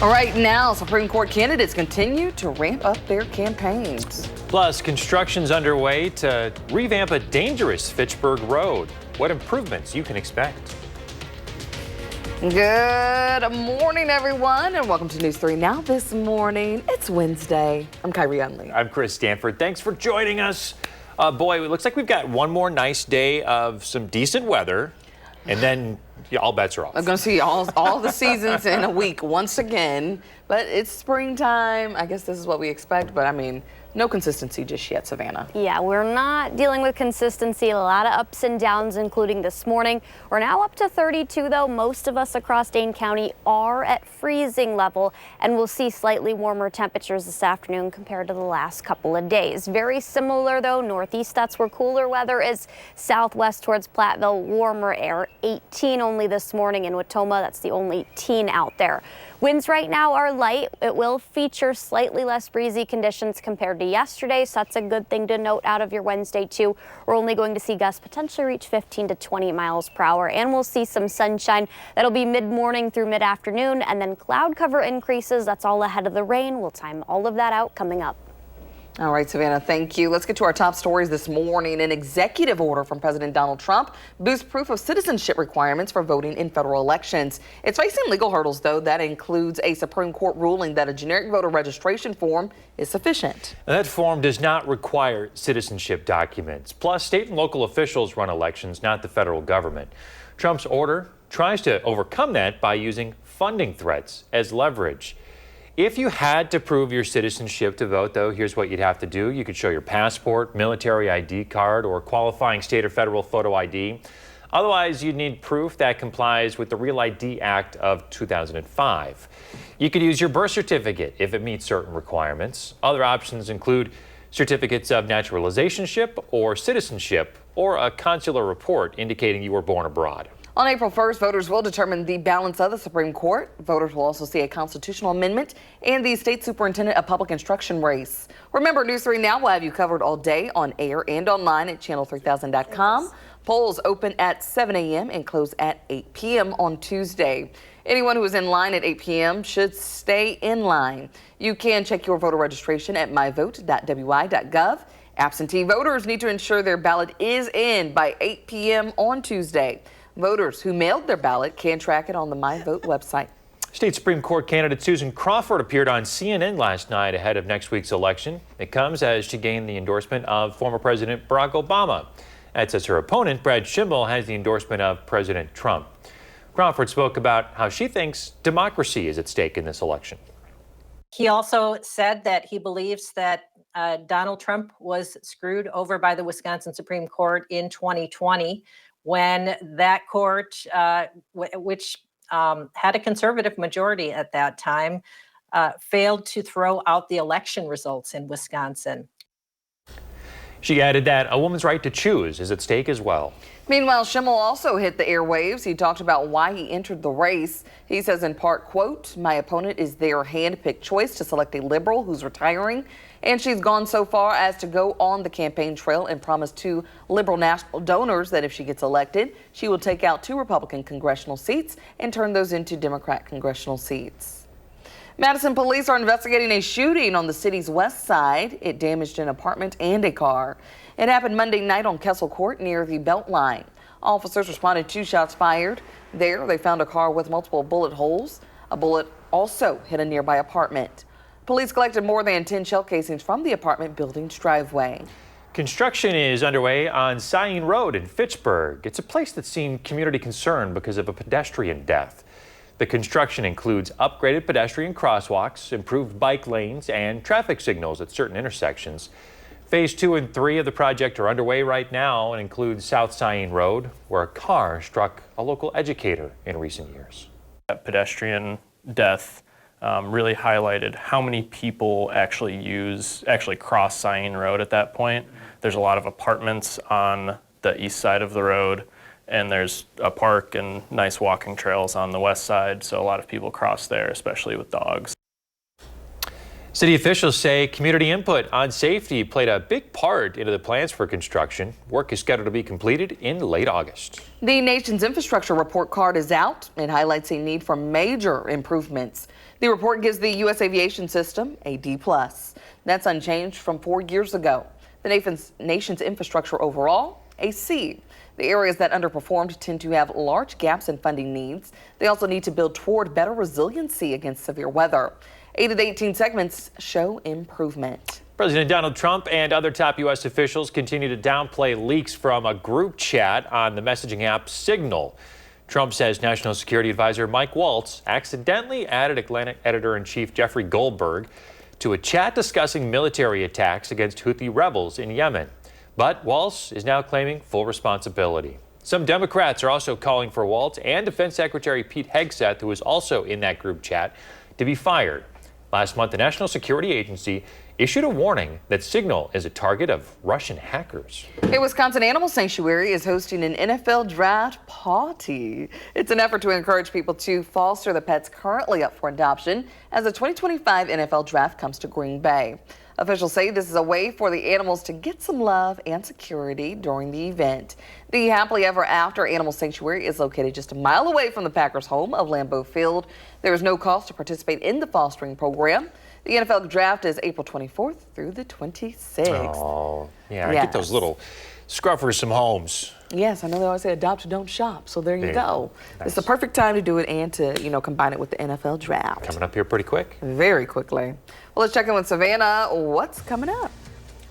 Right now, Supreme Court candidates continue to ramp up their campaigns. Plus, construction's underway to revamp a dangerous Fitchburg road. What improvements you can expect. Good morning, everyone, and welcome to News 3 Now this morning. It's Wednesday. I'm Kyrie Unley. I'm Chris Stanford. Thanks for joining us. Boy, it looks like we've got one more nice day of some decent weather, and then all bets are off. I'm going to see all the seasons in a week once again, but it's springtime. I guess this is what we expect, but I mean, no consistency just yet, Savannah. Yeah, we're not dealing with consistency. A lot of ups and downs, including this morning. We're now up to 32, though. Most of us across Dane County are at freezing level, and we'll see slightly warmer temperatures this afternoon compared to the last couple of days. Very similar, though. Northeast, that's where cooler weather is. Southwest towards Platteville, warmer air. 18 only this morning in Watoma. That's the only teen out there. Winds right now are light. It will feature slightly less breezy conditions compared to yesterday, so that's a good thing to note out of your Wednesday, too. We're only going to see gusts potentially reach 15 to 20 miles per hour, and we'll see some sunshine. That'll be mid-morning through mid-afternoon, and then cloud cover increases. That's all ahead of the rain. We'll time all of that out coming up. All right, Savannah, thank you. Let's get to our top stories this morning. An executive order from President Donald Trump boosts proof of citizenship requirements for voting in federal elections. It's facing legal hurdles, though. That includes a Supreme Court ruling that a generic voter registration form is sufficient. That form does not require citizenship documents. Plus, state and local officials run elections, not the federal government. Trump's order tries to overcome that by using funding threats as leverage. If you had to prove your citizenship to vote, though, here's what you'd have to do. You could show your passport, military ID card, or qualifying state or federal photo ID. Otherwise, you'd need proof that complies with the Real ID Act of 2005. You could use your birth certificate if it meets certain requirements. Other options include certificates of naturalizationship or citizenship, or a consular report indicating you were born abroad. On April 1st, voters will determine the balance of the Supreme Court. Voters will also see a constitutional amendment and the state superintendent of public instruction race. Remember, News 3 Now will have you covered all day on air and online at channel3000.com. Polls open at 7 a.m. and close at 8 p.m. on Tuesday. Anyone who is in line at 8 p.m. should stay in line. You can check your voter registration at myvote.wi.gov. Absentee voters need to ensure their ballot is in by 8 p.m. on Tuesday. Voters who mailed their ballot can track it on the MyVote website. State Supreme Court candidate Susan Crawford appeared on CNN last night ahead of next week's election. It comes as she gained the endorsement of former President Barack Obama. That says her opponent, Brad Schimel, has the endorsement of President Trump. Crawford spoke about how she thinks democracy is at stake in this election. He also said that he believes that Donald Trump was screwed over by the Wisconsin Supreme Court in 2020 when that court, which had a conservative majority at that time, failed to throw out the election results in Wisconsin. She added that a woman's right to choose is at stake as well. Meanwhile, Schimel also hit the airwaves. He talked about why he entered the race. He says in part, quote, "My opponent is their hand-picked choice to select a liberal who's retiring. And she's gone so far as to go on the campaign trail and promise to liberal national donors that if she gets elected, she will take out 2 Republican congressional seats and turn those into Democrat congressional seats." Madison police are investigating a shooting on the city's west side. It damaged an apartment and a car. It happened Monday night on Kessel Court near the Beltline. Officers responded to shots fired. There, they found a car with multiple bullet holes. A bullet also hit a nearby apartment. Police collected more than 10 shell casings from the apartment building's driveway. Construction is underway on Cyene Road in Fitchburg. It's a place that's seen community concern because of a pedestrian death. The construction includes upgraded pedestrian crosswalks, improved bike lanes, and traffic signals at certain intersections. Phase 2 and 3 of the project are underway right now and include South Cyene Road, where a car struck a local educator in recent years. That pedestrian death really highlighted how many people actually cross Cyene Road at that point. There's a lot of apartments on the east side of the road, and there's a park and nice walking trails on the west side, so a lot of people cross there, especially with dogs. City officials say community input on safety played a big part into the plans for construction. Work is scheduled to be completed in late August. The nation's infrastructure report card is out. It highlights a need for major improvements. The report gives the U.S. aviation system a D+. That's unchanged from 4 years ago. The nation's infrastructure overall, a C. The areas that underperformed tend to have large gaps in funding needs. They also need to build toward better resiliency against severe weather. 8 of the 18 segments show improvement. President Donald Trump and other top U.S. officials continue to downplay leaks from a group chat on the messaging app Signal. Trump says National Security Advisor Mike Waltz accidentally added Atlantic editor-in-chief Jeffrey Goldberg to a chat discussing military attacks against Houthi rebels in Yemen. But Waltz is now claiming full responsibility. Some Democrats are also calling for Waltz and Defense Secretary Pete Hegseth, who is also in that group chat, to be fired. Last month, the National Security Agency issued a warning that Signal is a target of Russian hackers. A Wisconsin animal sanctuary is hosting an NFL draft party. It's an effort to encourage people to foster the pets currently up for adoption as the 2025 NFL draft comes to Green Bay. Officials say this is a way for the animals to get some love and security during the event. The Happily Ever After Animal Sanctuary is located just a mile away from the Packers' home of Lambeau Field. There is no cost to participate in the fostering program. The NFL draft is April 24th through the 26th. Oh, yeah, Yes. get those little scruffers some homes. Yes, I know they always say adopt, don't shop. So there you go. Nice. It's the perfect time to do it and to, combine it with the NFL draft. Coming up here pretty quick. Very quickly. Well, let's check in with Savannah. What's coming up?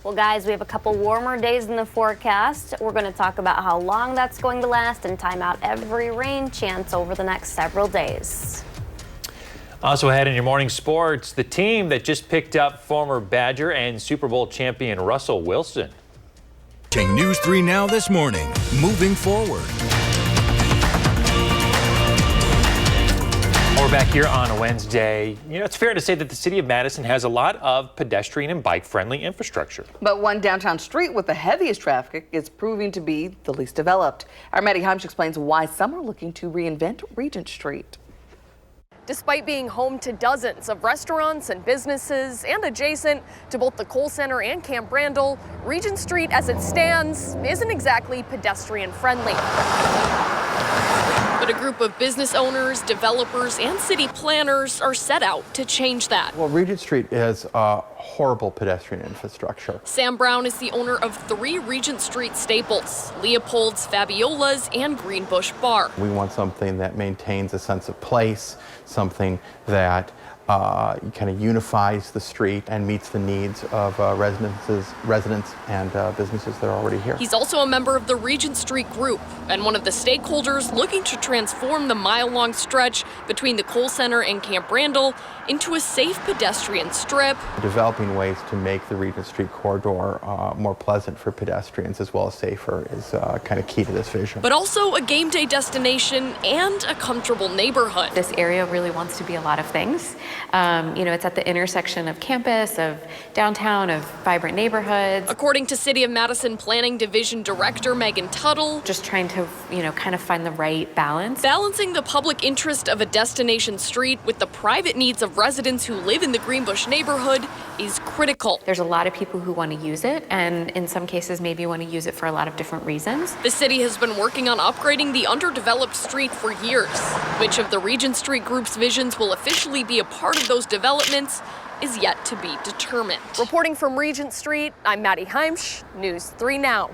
Well, guys, we have a couple warmer days in the forecast. We're going to talk about how long that's going to last and time out every rain chance over the next several days. Also ahead in your morning sports, the team that just picked up former Badger and Super Bowl champion Russell Wilson. News 3 Now this morning, moving forward. We're back here on a Wednesday. It's fair to say that the city of Madison has a lot of pedestrian and bike-friendly infrastructure. But one downtown street with the heaviest traffic is proving to be the least developed. Our Maddie Heimsch explains why some are looking to reinvent Regent Street. Despite being home to dozens of restaurants and businesses and adjacent to both the Kohl Center and Camp Randall, Regent Street as it stands isn't exactly pedestrian friendly. But a group of business owners, developers, and city planners are set out to change that. Well, Regent Street is a horrible pedestrian infrastructure. Sam Brown is the owner of 3 Regent Street staples, Leopold's, Fabiola's, and Greenbush Bar. We want something that maintains a sense of place, something that kind of unifies the street and meets the needs of residents and businesses that are already here. He's also a member of the Regent Street Group and one of the stakeholders looking to transform the mile-long stretch between the Kohl Center and Camp Randall into a safe pedestrian strip. Developing ways to make the Regent Street corridor more pleasant for pedestrians as well as safer is kind of key to this vision. But also a game day destination and a comfortable neighborhood. This area really wants to be a lot of things. It's at the intersection of campus, of downtown, of vibrant neighborhoods. According to City of Madison Planning Division Director Megan Tuttle, Just trying to, kind of find the right balance. balancing the public interest of a destination street with the private needs of residents who live in the Greenbush neighborhood is critical. There's a lot of people who want to use it, and in some cases maybe want to use it for a lot of different reasons. The city has been working on upgrading the underdeveloped street for years. Which of the Regent Street Group's visions will officially be a part of those developments is yet to be determined. Reporting from Regent Street, I'm Maddie Heimsch, News 3 Now.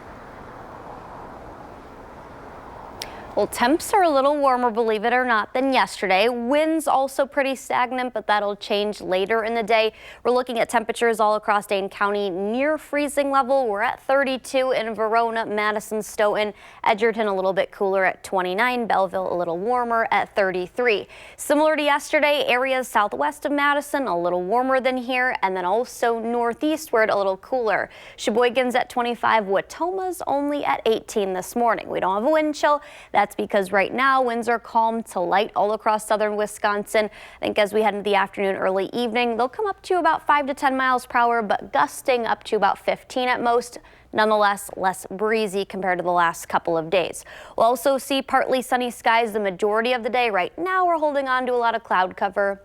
Well, temps are a little warmer, believe it or not, than yesterday. Winds also pretty stagnant, but that'll change later in the day. We're looking at temperatures all across Dane County near freezing level. We're at 32 in Verona, Madison, Stoughton, Edgerton a little bit cooler at 29, Belleville a little warmer at 33. Similar to yesterday, areas southwest of Madison a little warmer than here, and then also northeastward a little cooler. Sheboygan's at 25, Watoma's only at 18 this morning. We don't have a wind chill. That's because right now winds are calm to light all across southern Wisconsin. I think as we head into the afternoon, early evening, they'll come up to about 5 to 10 miles per hour, but gusting up to about 15 at most. Nonetheless, less breezy compared to the last couple of days. We'll also see partly sunny skies the majority of the day. Right now, we're holding on to a lot of cloud cover.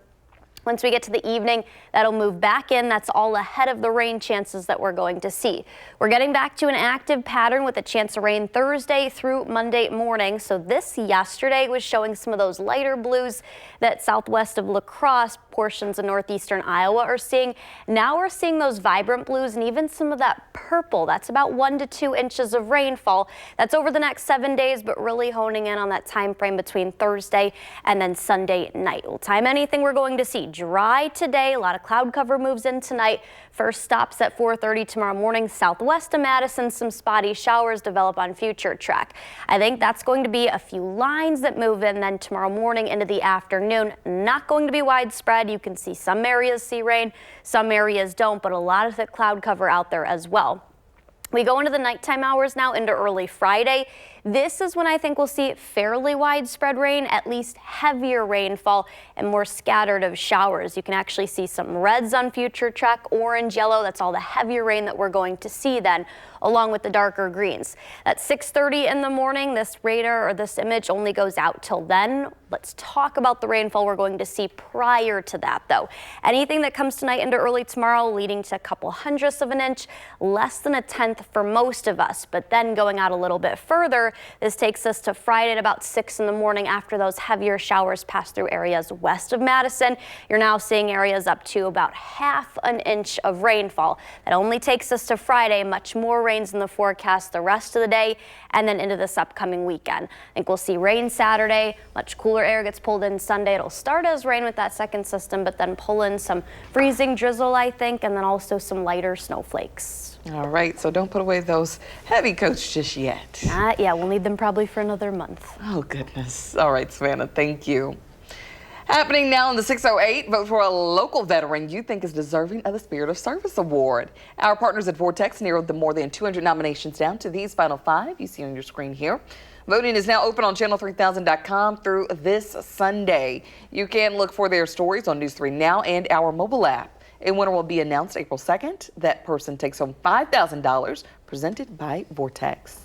Once we get to the evening, that'll move back in. That's all ahead of the rain chances that we're going to see. We're getting back to an active pattern with a chance of rain Thursday through Monday morning. So this yesterday was showing some of those lighter blues that southwest of La Crosse, portions of northeastern Iowa are seeing. Now we're seeing those vibrant blues and even some of that purple. That's about 1 to 2 inches of rainfall. That's over the next 7 days, but really honing in on that time frame between Thursday and then Sunday night. We'll time anything we're going to see. Dry today, a lot of cloud cover moves in tonight. First stops at 4:30 tomorrow morning. Southwest of Madison, some spotty showers develop on future track. I think that's going to be a few lines that move in then tomorrow morning into the afternoon. Not going to be widespread. You can see some areas see rain, some areas don't, but a lot of the cloud cover out there as well. We go into the nighttime hours now into early Friday. This is when I think we'll see fairly widespread rain, at least heavier rainfall and more scattered of showers. You can actually see some reds on future track, orange, yellow. That's all the heavier rain that we're going to see then, along with the darker greens. At 6:30 in the morning, this radar or this image only goes out till then. Let's talk about the rainfall we're going to see prior to that, though. Anything that comes tonight into early tomorrow leading to a couple hundredths of an inch, less than a tenth for most of us. But then going out a little bit further, this takes us to Friday at about 6 in the morning after those heavier showers pass through areas west of Madison. You're now seeing areas up to about ½ an inch of rainfall. That only takes us to Friday. Much more rains in the forecast the rest of the day and then into this upcoming weekend. I think we'll see rain Saturday. Much cooler air gets pulled in Sunday. It'll start as rain with that second system, but then pull in some freezing drizzle, I think, and then also some lighter snowflakes. All right, so don't put away those heavy coats just yet. Yeah, we'll need them probably for another month. Oh, goodness. All right, Savannah, thank you. Happening now in the 608, vote for a local veteran you think is deserving of the Spirit of Service Award. Our partners at Vortex narrowed the more than 200 nominations down to these final 5 you see on your screen here. Voting is now open on channel3000.com through this Sunday. You can look for their stories on News 3 Now and our mobile app. A winner will be announced April 2nd. That person takes home $5,000, presented by Vortex.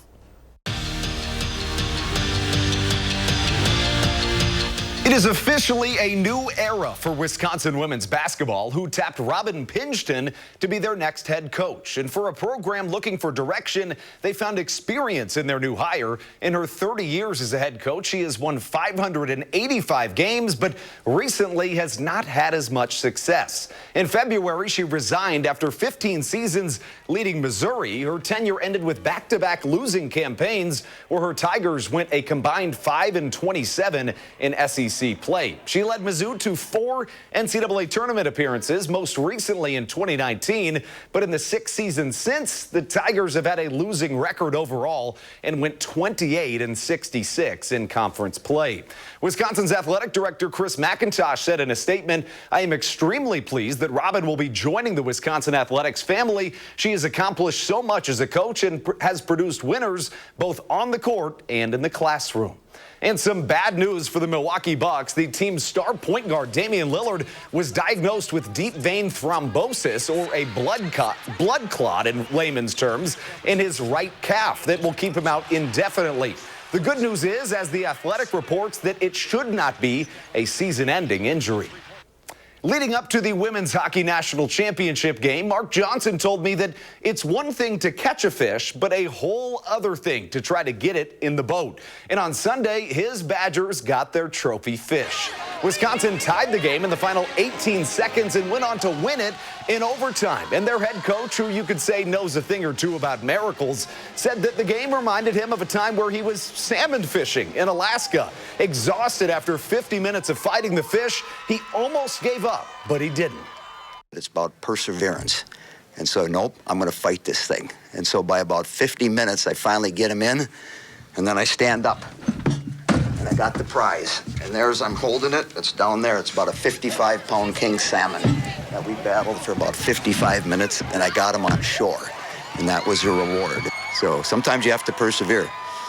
It is officially a new era for Wisconsin women's basketball, who tapped Robin Pingeton to be their next head coach. And for a program looking for direction, they found experience in their new hire. In her 30 years as a head coach, she has won 585 games, but recently has not had as much success. In February, she resigned after 15 seasons leading Missouri. Her tenure ended with back-to-back losing campaigns, where her Tigers went a combined 5-27 in SEC play. She led Mizzou to 4 NCAA tournament appearances, most recently in 2019. But in the 6 seasons since, the Tigers have had a losing record overall and went 28-66 in conference play. Wisconsin's athletic director Chris McIntosh said in a statement, "I am extremely pleased that Robin will be joining the Wisconsin athletics family. She has accomplished so much as a coach and has produced winners both on the court and in the classroom." And some bad news for the Milwaukee Bucks. The team's star point guard Damian Lillard was diagnosed with deep vein thrombosis, or a blood clot in layman's terms, in his right calf that will keep him out indefinitely. The good news is, as The Athletic reports, that it should not be a season-ending injury. Leading up to the Women's Hockey National Championship game, Mark Johnson told me that it's one thing to catch a fish, but a whole other thing to try to get it in the boat. And on Sunday, his Badgers got their trophy fish. Wisconsin tied the game in the final 18 seconds and went on to win it in overtime. And their head coach, who you could say knows a thing or two about miracles, said that the game reminded him of a time where he was salmon fishing in Alaska. Exhausted after 50 minutes of fighting the fish, he almost gave up, but he didn't. It's about perseverance. And so, nope, I'm going to fight this thing. And so by about 50 minutes, I finally get him in, and then I stand up. And I got the prize. And there's, I'm holding it. It's down there. It's about a 55-pound king salmon that we battled for about 55 minutes, and I got him on shore. And that was a reward. So sometimes you have to persevere.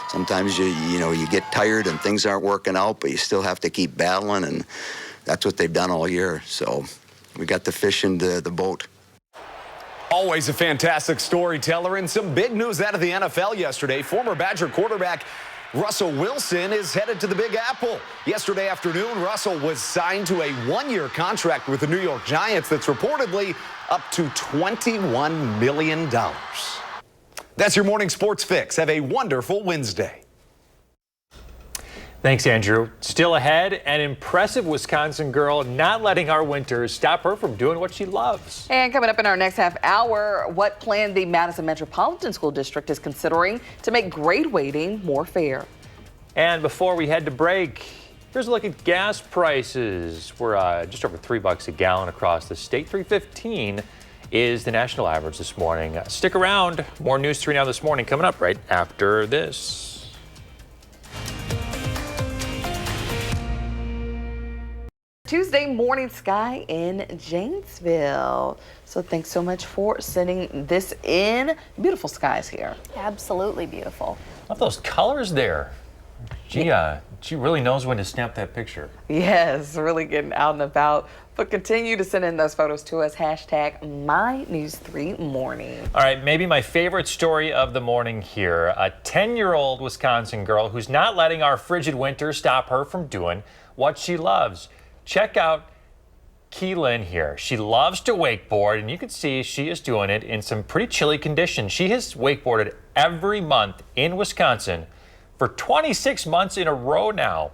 Sometimes you get tired and things aren't working out, but you still have to keep battling, and that's what they've done all year. So we got the fish into the boat. Always a fantastic storyteller, and some big news out of the NFL yesterday. Former Badger quarterback Russell Wilson is headed to the Big Apple. Yesterday afternoon, Russell was signed to a one-year contract with the New York Giants that's reportedly up to $21 million. That's your morning sports fix. Have a wonderful Wednesday. Thanks, Andrew. Still ahead, an impressive Wisconsin girl not letting our winters stop her from doing what she loves. And coming up in our next half hour, what plan the Madison Metropolitan School District is considering to make grade weighting more fair. And before we head to break, here's a look at gas prices. We're just over $3 a gallon across the state. $3.15 is the national average this morning. Stick around. More News 3 Now this morning coming up right after this. Tuesday morning sky in Janesville. So thanks so much for sending this in. Beautiful skies here. Absolutely beautiful. Love those colors there. She really knows when to snap that picture. Yes, really getting out and about. But continue to send in those photos to us. Hashtag MyNews3Morning. All right, maybe my favorite story of the morning here. A 10-year-old Wisconsin girl who's not letting our frigid winter stop her from doing what she loves. Check out Keelan here. She loves to wakeboard, and you can see she is doing it in some pretty chilly conditions. She has wakeboarded every month in Wisconsin for 26 months in a row now.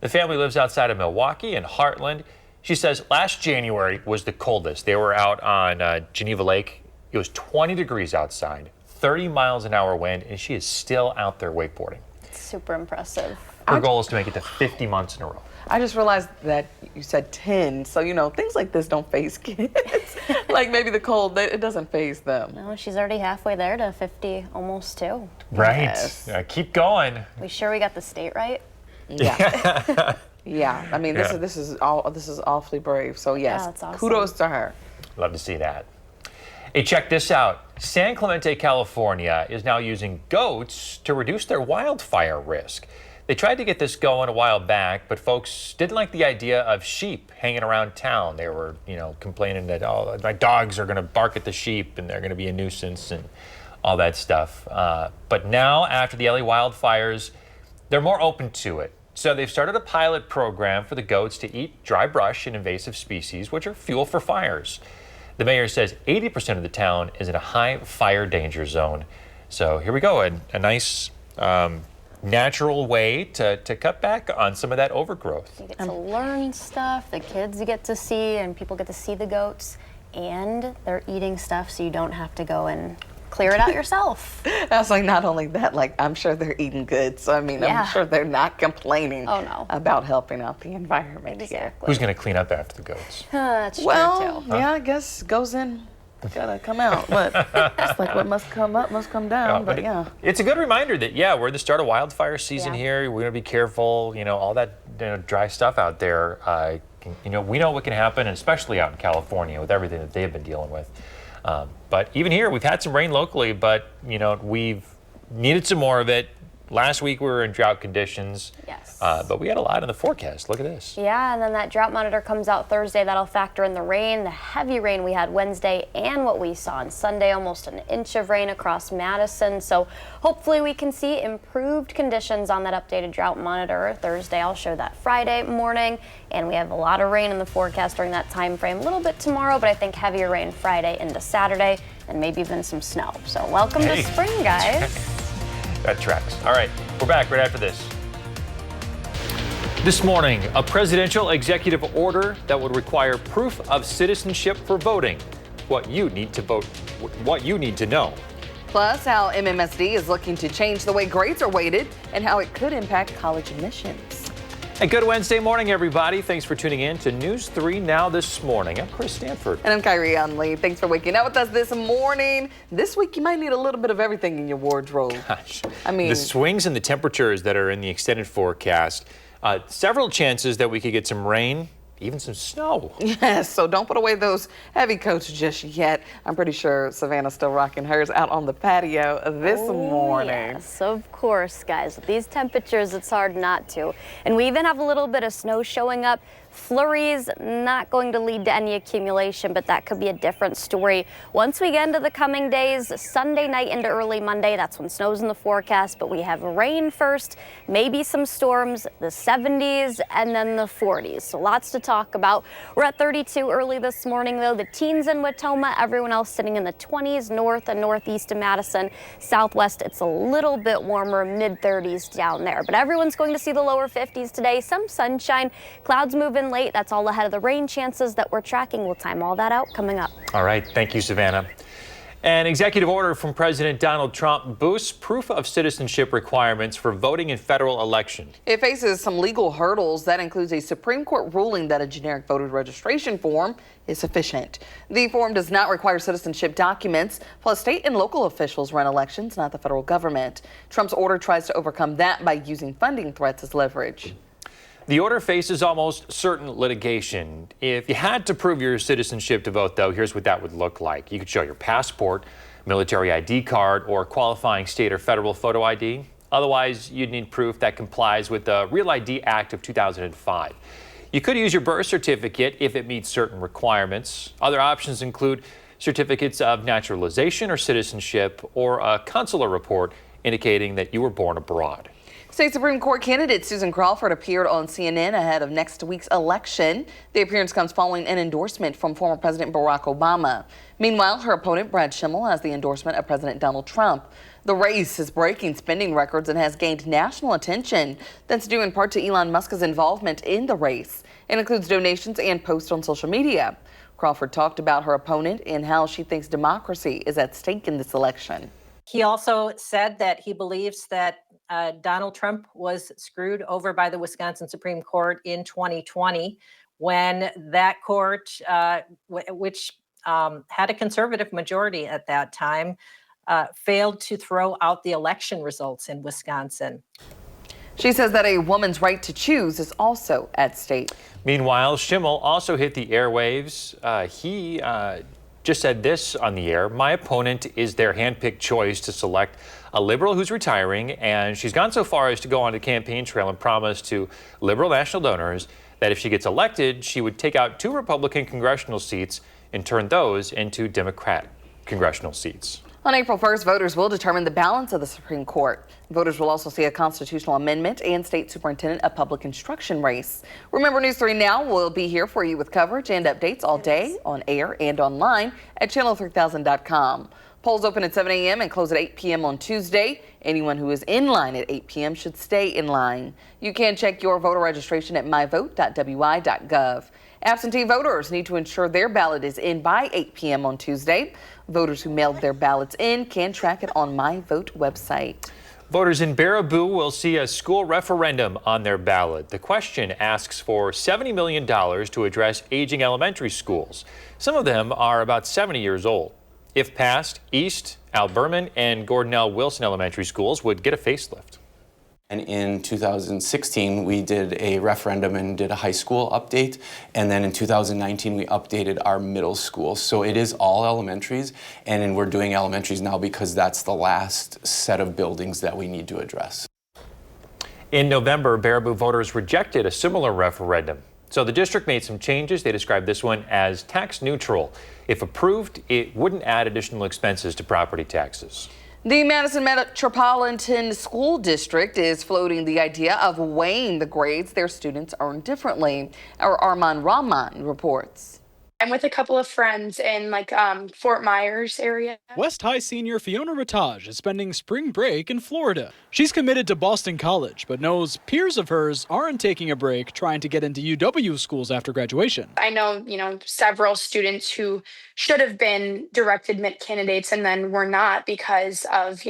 The family lives outside of Milwaukee in Heartland. She says last January was the coldest. They were out on Geneva Lake. It was 20 degrees outside, 30 miles an hour wind, and she is still out there wakeboarding. Super impressive. Her goal is to make it to 50 months in a row. I just realized that you said 10, so things like this don't faze kids. Like maybe the cold, it doesn't faze them. No, she's already halfway there to 50, almost too. Right. Yes. Keep going. We sure we got the state right? Yeah. Yeah. I mean, this is awfully brave. So yes, Yeah, that's awesome. Kudos to her. Love to see that. Hey, check this out. San Clemente, California is now using goats to reduce their wildfire risk. They tried to get this going a while back, but folks didn't like the idea of sheep hanging around town. They were, complaining that, oh, my dogs are going to bark at the sheep and they're going to be a nuisance and all that stuff. But now, after the LA wildfires, they're more open to it. So they've started a pilot program for the goats to eat dry brush and invasive species, which are fuel for fires. The mayor says 80% of the town is in a high fire danger zone. So here we go, a nice natural way to cut back on some of that overgrowth. You get to learn stuff, the kids get to see, and people get to see the goats, and they're eating stuff so you don't have to go and clear it out yourself. I was like, not only that, I'm sure they're eating good. So, I'm sure they're not complaining about helping out the environment. Exactly. Who's going to clean up after the goats? That's true, well, too. yeah, I guess goes in. Gotta come out, but it's like what must come up must come down. But yeah, it's a good reminder that we're at the start of wildfire season here. We're gonna be careful. All that dry stuff out there. We know what can happen, and especially out in California with everything that they've been dealing with. But even here, we've had some rain locally, but we've needed some more of it. Last week we were in drought conditions. Yes. But we had a lot in the forecast. Look at this. Yeah, and then that drought monitor comes out Thursday. That'll factor in the rain, the heavy rain we had Wednesday, and what we saw on Sunday, almost an inch of rain across Madison. So hopefully we can see improved conditions on that updated drought monitor. Thursday, I'll show that Friday morning, and we have a lot of rain in the forecast during that time frame. A little bit tomorrow, but I think heavier rain Friday into Saturday, and maybe even some snow. So welcome to spring, guys. That tracks. All right, we're back right after this. This morning, a presidential executive order that would require proof of citizenship for voting. What you need to know. Plus, how MMSD is looking to change the way grades are weighted and how it could impact college admissions. And good Wednesday morning, everybody. Thanks for tuning in to News 3 Now this morning. I'm Chris Stanford. And I'm Kyrie Unley. Thanks for waking up with us this morning. This week, you might need a little bit of everything in your wardrobe. Gosh. The swings in the temperatures that are in the extended forecast, several chances that we could get some rain, even some snow. Yes, so don't put away those heavy coats just yet. I'm pretty sure Savannah's still rocking hers out on the patio this morning. Yes, of course, guys. With these temperatures, it's hard not to. And we even have a little bit of snow showing up Flurries not going to lead to any accumulation, but that could be a different story. Once we get into the coming days, Sunday night into early Monday, that's when snow's in the forecast, but we have rain first, maybe some storms, the 70s, and then the 40s. So lots to talk about. We're at 32 early this morning, though. The teens in Watoma, everyone else sitting in the 20s, north and northeast of Madison. Southwest, it's a little bit warmer, mid-30s down there. But everyone's going to see the lower 50s today. Some sunshine, clouds move in late. That's all ahead of the rain chances that we're tracking. We'll time all that out coming up. All right. Thank you, Savannah. An executive order from President Donald Trump boosts proof of citizenship requirements for voting in federal elections. It faces some legal hurdles. That includes a Supreme Court ruling that a generic voter registration form is sufficient. The form does not require citizenship documents, plus state and local officials run elections, not the federal government. Trump's order tries to overcome that by using funding threats as leverage. The order faces almost certain litigation. If you had to prove your citizenship to vote, though, here's what that would look like. You could show your passport, military ID card, or qualifying state or federal photo ID. Otherwise, you'd need proof that complies with the Real ID Act of 2005. You could use your birth certificate if it meets certain requirements. Other options include certificates of naturalization or citizenship, or a consular report indicating that you were born abroad. State Supreme Court candidate Susan Crawford appeared on CNN ahead of next week's election. The appearance comes following an endorsement from former President Barack Obama. Meanwhile, her opponent, Brad Schimmel, has the endorsement of President Donald Trump. The race is breaking spending records and has gained national attention. That's due in part to Elon Musk's involvement in the race. It includes donations and posts on social media. Crawford talked about her opponent and how she thinks democracy is at stake in this election. He also said that he believes that Donald Trump was screwed over by the Wisconsin Supreme Court in 2020 when that court, which had a conservative majority at that time, failed to throw out the election results in Wisconsin. She says that a woman's right to choose is also at stake. Meanwhile, Schimmel also hit the airwaves. He just said this on the air: "My opponent is their handpicked choice to select a liberal who's retiring," and she's gone so far as to go on the campaign trail and promise to liberal national donors that if she gets elected, she would take out 2 Republican congressional seats and turn those into Democrat congressional seats. On April 1st, voters will determine the balance of the Supreme Court. Voters will also see a constitutional amendment and state superintendent of public instruction race. Remember, News 3 Now will be here for you with coverage and updates all day on air and online at channel3000.com. Polls open at 7 a.m. and close at 8 p.m. on Tuesday. Anyone who is in line at 8 p.m. should stay in line. You can check your voter registration at myvote.wi.gov. Absentee voters need to ensure their ballot is in by 8 p.m. on Tuesday. Voters who mailed their ballots in can track it on My Vote website. Voters in Baraboo will see a school referendum on their ballot. The question asks for $70 million to address aging elementary schools. Some of them are about 70 years old. If passed, East, Alberman, and Gordon L. Wilson elementary schools would get a facelift. And in 2016, we did a referendum and did a high school update. And then in 2019, we updated our middle school. So it is all elementaries, and we're doing elementaries now because that's the last set of buildings that we need to address. In November, Baraboo voters rejected a similar referendum. So the district made some changes. They described this one as tax neutral. If approved, it wouldn't add additional expenses to property taxes. The Madison Metropolitan School District is floating the idea of weighing the grades their students earn differently. Our Armand Rahman reports. I'm with a couple of friends in Fort Myers area. West High senior Fiona Ratage is spending spring break in Florida. She's committed to Boston College, but knows peers of hers aren't taking a break trying to get into UW schools after graduation. I know, several students who should have been direct admit candidates and then were not because of,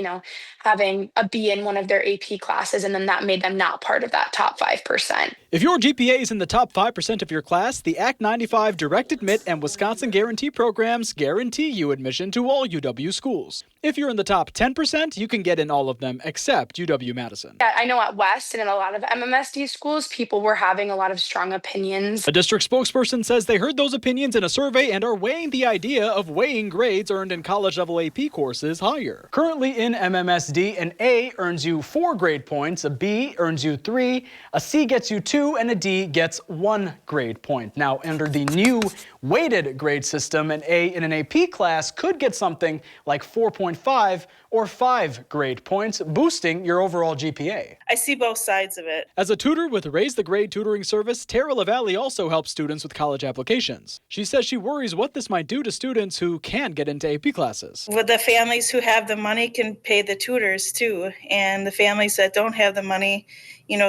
having a B in one of their AP classes, and then that made them not part of that top 5%. If your GPA is in the top 5% of your class, the Act 95 direct admit Merit and Wisconsin Guarantee programs guarantee you admission to all UW schools. If you're in the top 10%, you can get in all of them except UW-Madison. I know at West and in a lot of MMSD schools, people were having a lot of strong opinions. A district spokesperson says they heard those opinions in a survey and are weighing the idea of weighing grades earned in college-level AP courses higher. Currently in MMSD, an A earns you 4 grade points, a B earns you 3, a C gets you 2, and a D gets 1 grade point. Now, under the new weighted grade system, an A in an AP class could get something like 4.5 or 5 grade points, boosting your overall GPA. I see both sides of it. As a tutor with Raise the Grade tutoring service, Tara LaValle also helps students with college applications. She says she worries what this might do to students who can't get into AP classes. Well, the families who have the money can pay the tutors too, and the families that don't have the money,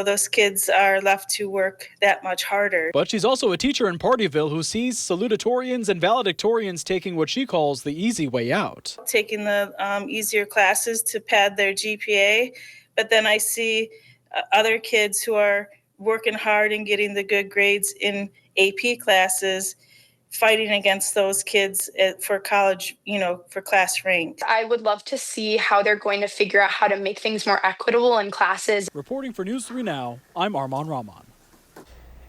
those kids are left to work that much harder. But she's also a teacher in Partyville who sees salutatorians and valedictorians taking what she calls the easy way out. Taking the easier classes to pad their GPA, but then I see other kids who are working hard and getting the good grades in AP classes, fighting against those kids for college, for class rank. I would love to see how they're going to figure out how to make things more equitable in classes. Reporting for News 3 Now, I'm Armand Rahman.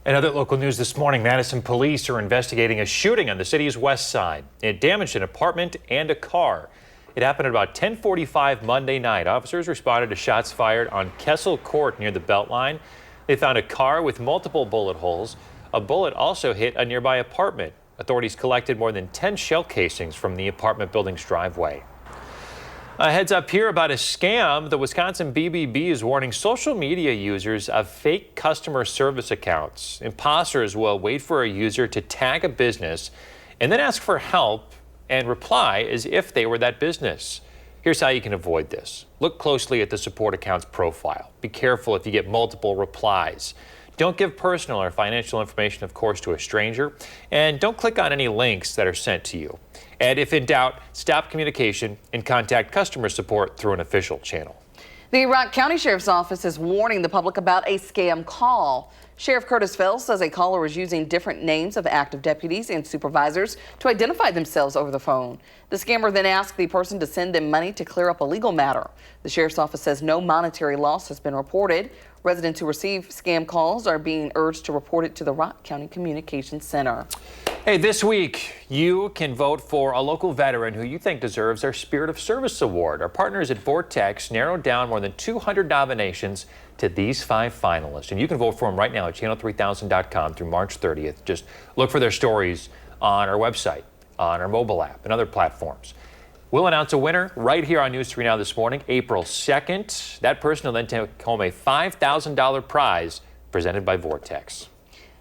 And other local news this morning, Madison police are investigating a shooting on the city's west side. It damaged an apartment and a car. It happened at about 10:45 Monday night. Officers responded to shots fired on Kessel Court near the Beltline. They found a car with multiple bullet holes. A bullet also hit a nearby apartment. Authorities collected more than 10 shell casings from the apartment building's driveway. A heads up here about a scam. The Wisconsin BBB is warning social media users of fake customer service accounts. Imposters will wait for a user to tag a business and then ask for help and reply as if they were that business. Here's how you can avoid this. Look closely at the support account's profile. Be careful if you get multiple replies. Don't give personal or financial information, of course, to a stranger. And don't click on any links that are sent to you. And if in doubt, stop communication and contact customer support through an official channel. The Rock County Sheriff's Office is warning the public about a scam call. Sheriff Curtis Fells says a caller is using different names of active deputies and supervisors to identify themselves over the phone. The scammer then asked the person to send them money to clear up a legal matter. The Sheriff's Office says no monetary loss has been reported. Residents who receive scam calls are being urged to report it to the Rock County Communications Center. Hey, this week, you can vote for a local veteran who you think deserves our Spirit of Service Award. Our partners at Vortex narrowed down more than 200 nominations to these 5 finalists. And you can vote for them right now at channel3000.com through March 30th. Just look for their stories on our website, on our mobile app, and other platforms. We'll announce a winner right here on News 3 Now this morning, April 2nd. That person will then take home a $5,000 prize presented by Vortex.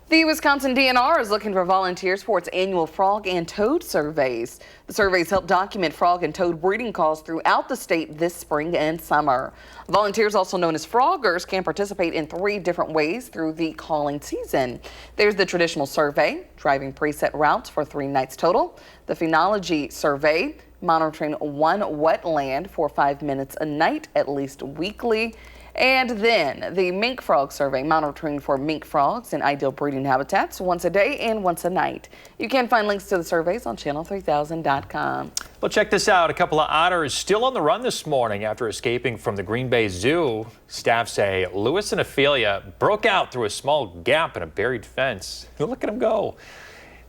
The Wisconsin DNR is looking for volunteers for its annual frog and toad surveys. The surveys help document frog and toad breeding calls throughout the state this spring and summer. Volunteers, also known as froggers, can participate in 3 different ways through the calling season. There's the traditional survey, driving preset routes for 3 nights total. The phenology survey, monitoring one wetland for 5 minutes a night, at least weekly. And then the mink frog survey, monitoring for mink frogs in ideal breeding habitats once a day and once a night. You can find links to the surveys on channel3000.com. Well, check this out. A couple of otters still on the run this morning after escaping from the Green Bay Zoo. Staff say Lewis and Ophelia broke out through a small gap in a buried fence. Look at them go.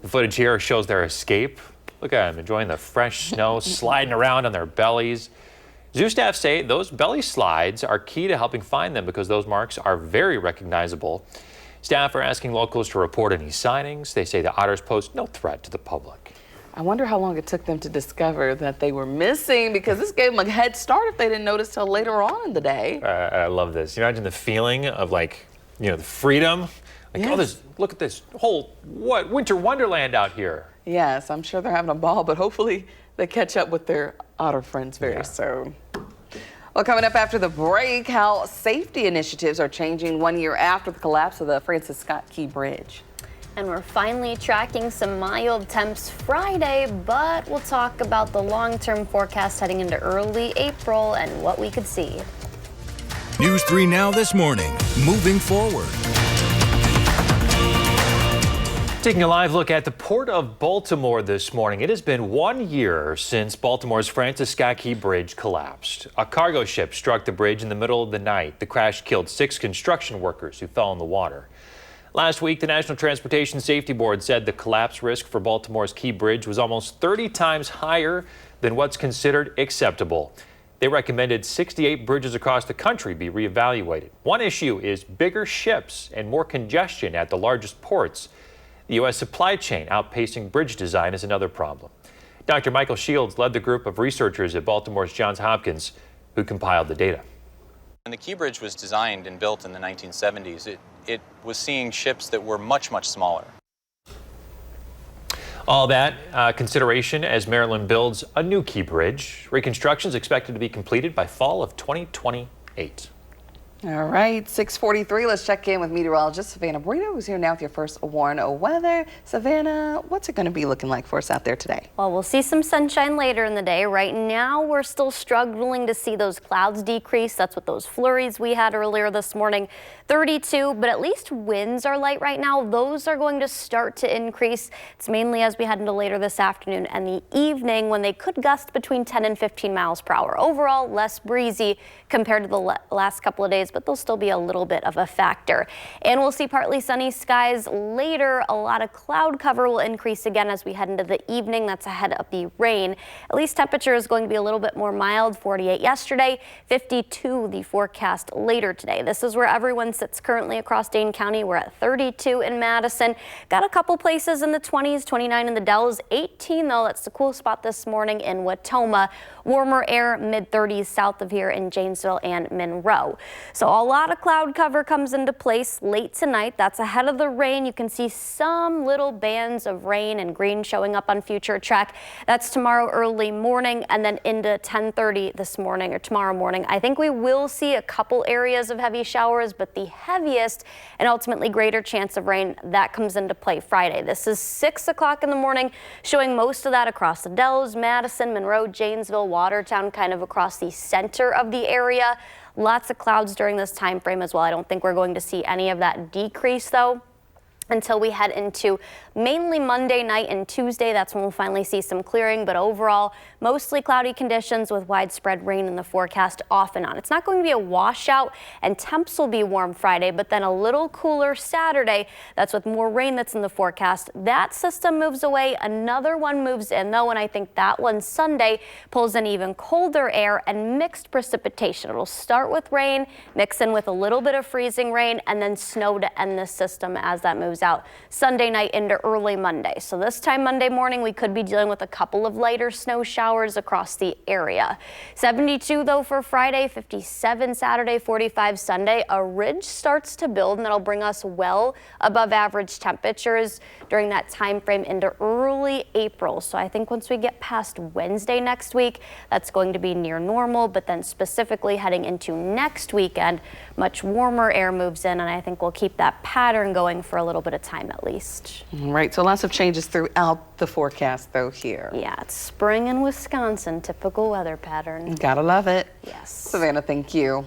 The footage here shows their escape. Look at them enjoying the fresh snow, sliding around on their bellies. Zoo staff say those belly slides are key to helping find them because those marks are very recognizable. Staff are asking locals to report any sightings. They say the otters pose no threat to the public. I wonder how long it took them to discover that they were missing, because this gave them a head start if they didn't notice till later on in the day. I love this. You imagine the feeling of, like, the freedom. Like, yes. Look at this whole winter wonderland out here. Yes, I'm sure they're having a ball, but hopefully they catch up with their otter friends very soon. Well, coming up after the break, how safety initiatives are changing 1 year after the collapse of the Francis Scott Key Bridge. And we're finally tracking some mild temps Friday, but we'll talk about the long-term forecast heading into early April and what we could see. News 3 Now this morning, moving forward. Taking a live look at the Port of Baltimore this morning. It has been 1 year since Baltimore's Francis Scott Key Bridge collapsed. A cargo ship struck the bridge in the middle of the night. The crash killed 6 construction workers who fell in the water. Last week, the National Transportation Safety Board said the collapse risk for Baltimore's Key Bridge was almost 30 times higher than what's considered acceptable. They recommended 68 bridges across the country be reevaluated. One issue is bigger ships and more congestion at the largest ports. The U.S. supply chain outpacing bridge design is another problem. Dr. Michael Shields led the group of researchers at Baltimore's Johns Hopkins who compiled the data. When the Key Bridge was designed and built in the 1970s, it was seeing ships that were much, much smaller. All that consideration as Maryland builds a new Key Bridge. Reconstruction is expected to be completed by fall of 2028. All right, 6:43. Let's check in with meteorologist Savannah Burrito, who's here now with your first Warren weather. Savannah, what's it going to be looking like for us out there today? Well, we'll see some sunshine later in the day. Right now, we're still struggling to see those clouds decrease. That's what those flurries we had earlier this morning. 32, but at least winds are light right now. Those are going to start to increase. It's mainly as we head into later this afternoon and the evening when they could gust between 10 and 15 miles per hour. Overall, less breezy compared to the last couple of days, but they'll still be a little bit of a factor. And we'll see partly sunny skies later. A lot of cloud cover will increase again as we head into the evening. That's ahead of the rain. At least temperature is going to be a little bit more mild. 48 yesterday, 52 the forecast later today. This is where everyone sits currently across Dane County. We're at 32 in Madison. Got a couple places in the 20s, 29 in the Dells, 18 though. That's the cool spot this morning in Watoma. Warmer air, mid-30s south of here in Janesville and Monroe. So a lot of cloud cover comes into place late tonight. That's ahead of the rain. You can see some little bands of rain and green showing up on future track. That's tomorrow early morning and then into 10:30 this morning or tomorrow morning. I think we will see a couple areas of heavy showers, but the heaviest and ultimately greater chance of rain, that comes into play Friday. This is 6 o'clock in the morning, showing most of that across the Dells, Madison, Monroe, Janesville, Watertown, kind of across the center of the area. Lots of clouds during this time frame as well. I don't think we're going to see any of that decrease though until we head into mainly Monday night and Tuesday. That's when we'll finally see some clearing, but overall mostly cloudy conditions with widespread rain in the forecast off and on. It's not going to be a washout and temps will be warm Friday, but then a little cooler Saturday. That's with more rain that's in the forecast. That system moves away, another one moves in though, and I think that one Sunday pulls in even colder air and mixed precipitation. It'll start with rain, mix in with a little bit of freezing rain, and then snow to end this system as that moves out Sunday night into early Monday. So this time Monday morning, we could be dealing with a couple of lighter snow showers across the area. 72 though for Friday, 57 Saturday, 45 Sunday. A ridge starts to build and that'll bring us well above average temperatures during that time frame into early April. So I think once we get past Wednesday next week, that's going to be near normal, but then specifically heading into next weekend, much warmer air moves in, and I think we'll keep that pattern going for a little bit of time at least. Right, so lots of changes throughout the forecast though here. Yeah, it's spring in Wisconsin, typical weather pattern. Gotta love it. Yes. Savannah, thank you.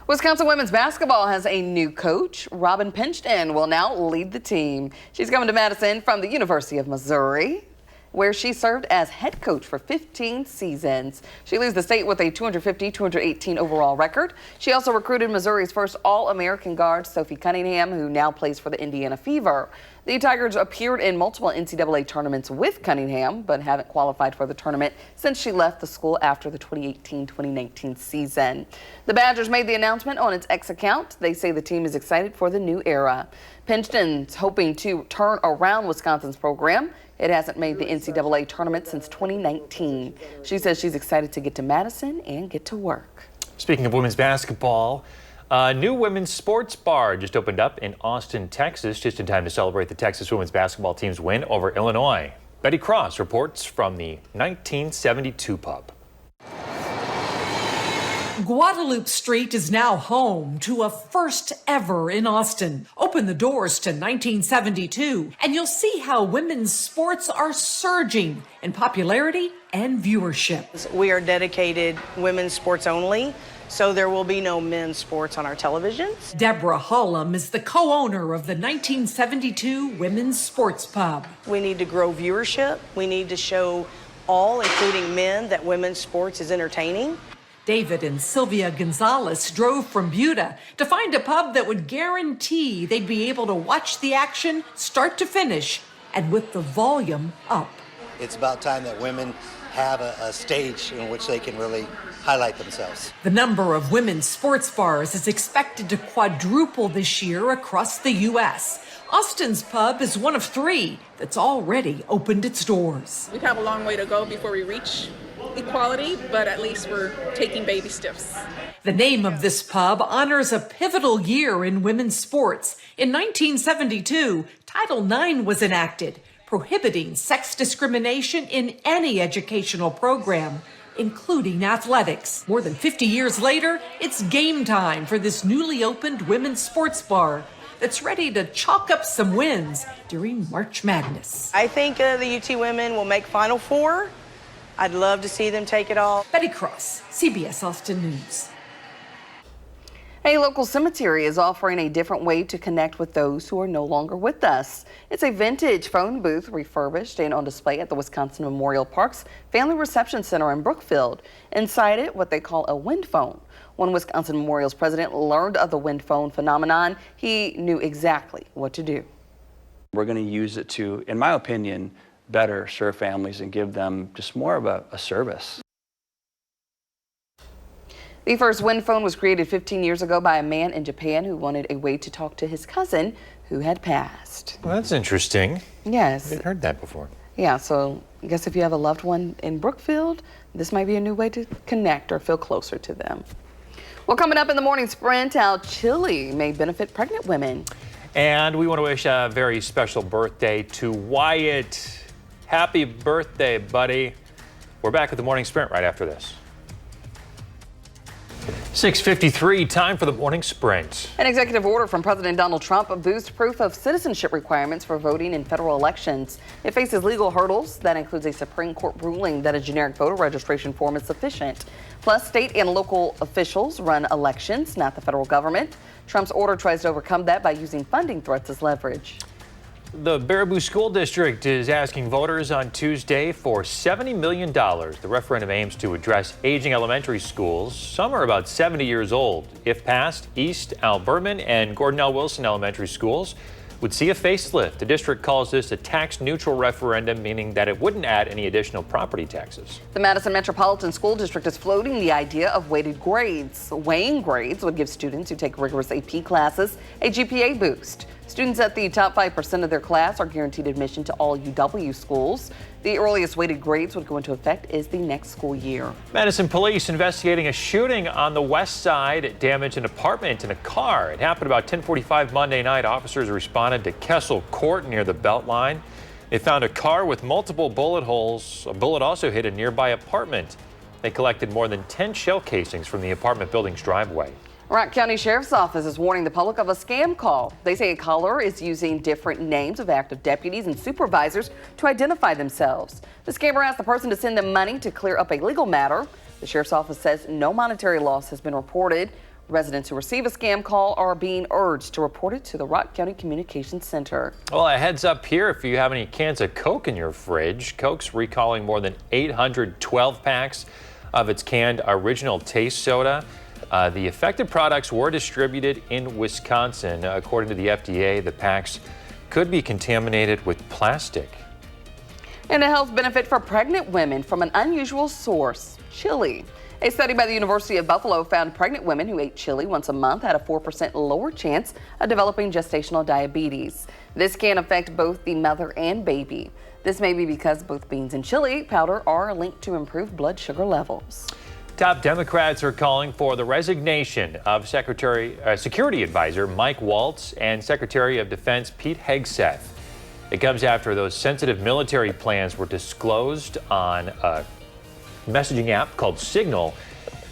Wisconsin women's basketball has a new coach. Robin Pinchton will now lead the team. She's coming to Madison from the University of Missouri, where she served as head coach for 15 seasons. She leads the state with a 250-218 overall record. She also recruited Missouri's first All-American guard, Sophie Cunningham, who now plays for the Indiana Fever. The Tigers appeared in multiple NCAA tournaments with Cunningham, but haven't qualified for the tournament since she left the school after the 2018-2019 season. The Badgers made the announcement on its X account. They say the team is excited for the new era. Pinchton's hoping to turn around Wisconsin's program. It hasn't made the NCAA tournament since 2019. She says she's excited to get to Madison and get to work. Speaking of women's basketball, a new women's sports bar just opened up in Austin, Texas, just in time to celebrate the Texas women's basketball team's win over Illinois. Betty Cross reports from the 1972 pub. Guadalupe Street is now home to a first ever in Austin. Open the doors to 1972 and you'll see how women's sports are surging in popularity and viewership. We are dedicated women's sports only. so there will be no men's sports on our televisions. Deborah Hollum is the co-owner of the 1972 Women's Sports Pub. We need to grow viewership. We need to show all, including men, that women's sports is entertaining. David and Sylvia Gonzalez drove from Buda to find a pub that would guarantee they'd be able to watch the action start to finish and with the volume up. It's about time that women have a stage in which they can really highlight themselves. The number of women's sports bars is expected to quadruple this year across the U.S. Austin's Pub is one of 3 that's already opened its doors. We have a long way to go before we reach equality, but at least we're taking baby steps. The name of this pub honors a pivotal year in women's sports. In 1972, Title IX was enacted, prohibiting sex discrimination in any educational program, including athletics. More than 50 years later, it's game time for this newly opened women's sports bar that's ready to chalk up some wins during March Madness. I think the UT women will make Final Four. I'd love to see them take it all. Betty Cross, CBS Austin News. A local cemetery is offering a different way to connect with those who are no longer with us. It's a vintage phone booth refurbished and on display at the Wisconsin Memorial Park's Family Reception Center in Brookfield. Inside it, what they call a wind phone. When Wisconsin Memorial's president learned of the wind phone phenomenon, he knew exactly what to do. We're going to use it to, in my opinion, better serve families and give them just more of a service. The first wind phone was created 15 years ago by a man in Japan who wanted a way to talk to his cousin who had passed. Well, that's interesting. Yes. I haven't heard that before. Yeah, so I guess if you have a loved one in Brookfield, this might be a new way to connect or feel closer to them. Well, coming up in the morning sprint, how chili may benefit pregnant women. And we want to wish a very special birthday to Wyatt. Happy birthday, buddy. We're back with the morning sprint right after this. 6:53, time for the morning sprint. An executive order from President Donald Trump boosts proof of citizenship requirements for voting in federal elections. It faces legal hurdles. That includes a Supreme Court ruling that a generic voter registration form is sufficient. Plus, state and local officials run elections, not the federal government. Trump's order tries to overcome that by using funding threats as leverage. The Baraboo School District is asking voters on Tuesday for $70 million. The referendum aims to address aging elementary schools. Some are about 70 years old. If passed, East Alberman and Gordon L. Wilson elementary schools would see a facelift. The district calls this a tax-neutral referendum, meaning that it wouldn't add any additional property taxes. The Madison Metropolitan School District is floating the idea of weighted grades. Weighing grades would give students who take rigorous AP classes a GPA boost. Students at the top 5% of their class are guaranteed admission to all UW schools. The earliest weighted grades would go into effect is the next school year. Madison police investigating a shooting on the west side. It damaged an apartment and a car. It happened about 10:45 Monday night. Officers responded to Kessel Court near the Beltline. They found a car with multiple bullet holes. A bullet also hit a nearby apartment. They collected more than 10 shell casings from the apartment building's driveway. Rock County Sheriff's Office is warning the public of a scam call. They say a caller is using different names of active deputies and supervisors to identify themselves. The scammer asked the person to send them money to clear up a legal matter. The Sheriff's Office says no monetary loss has been reported. Residents who receive a scam call are being urged to report it to the Rock County Communications Center. Well, a heads up here if you have any cans of Coke in your fridge. Coke's recalling more than 812 packs of its canned original taste soda. The affected products were distributed in Wisconsin. According to the FDA, the packs could be contaminated with plastic. And a health benefit for pregnant women from an unusual source, chili. A study by the University of Buffalo found pregnant women who ate chili once a month had a 4% lower chance of developing gestational diabetes. This can affect both the mother and baby. This may be because both beans and chili powder are linked to improved blood sugar levels. Top Democrats are calling for the resignation of Security Advisor Mike Waltz and Secretary of Defense Pete Hegseth. It comes after those sensitive military plans were disclosed on a messaging app called Signal,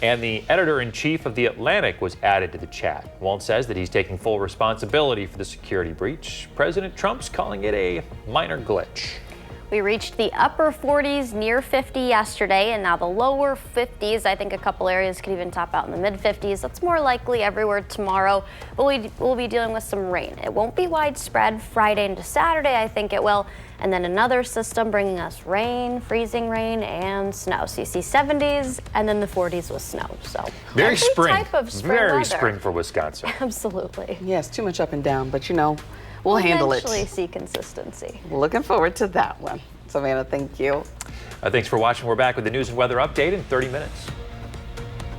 and the editor-in-chief of The Atlantic was added to the chat. Waltz says that he's taking full responsibility for the security breach. President Trump's calling it a minor glitch. We reached the upper 40s, near 50 yesterday, and now the lower 50s. I think a couple areas could even top out in the mid 50s. That's more likely everywhere tomorrow, but we'll be dealing with some rain. It won't be widespread Friday into Saturday, I think it will. And then another system bringing us rain, freezing rain, and snow. So you see 70s and then the 40s with snow. So very every spring, type of spring very weather. spring for Wisconsin. Absolutely. Yes, too much up and down, but we'll handle it. Eventually see consistency. Looking forward to that one. Savannah, thank you. Thanks for watching. We're back with the news and weather update in 30 minutes.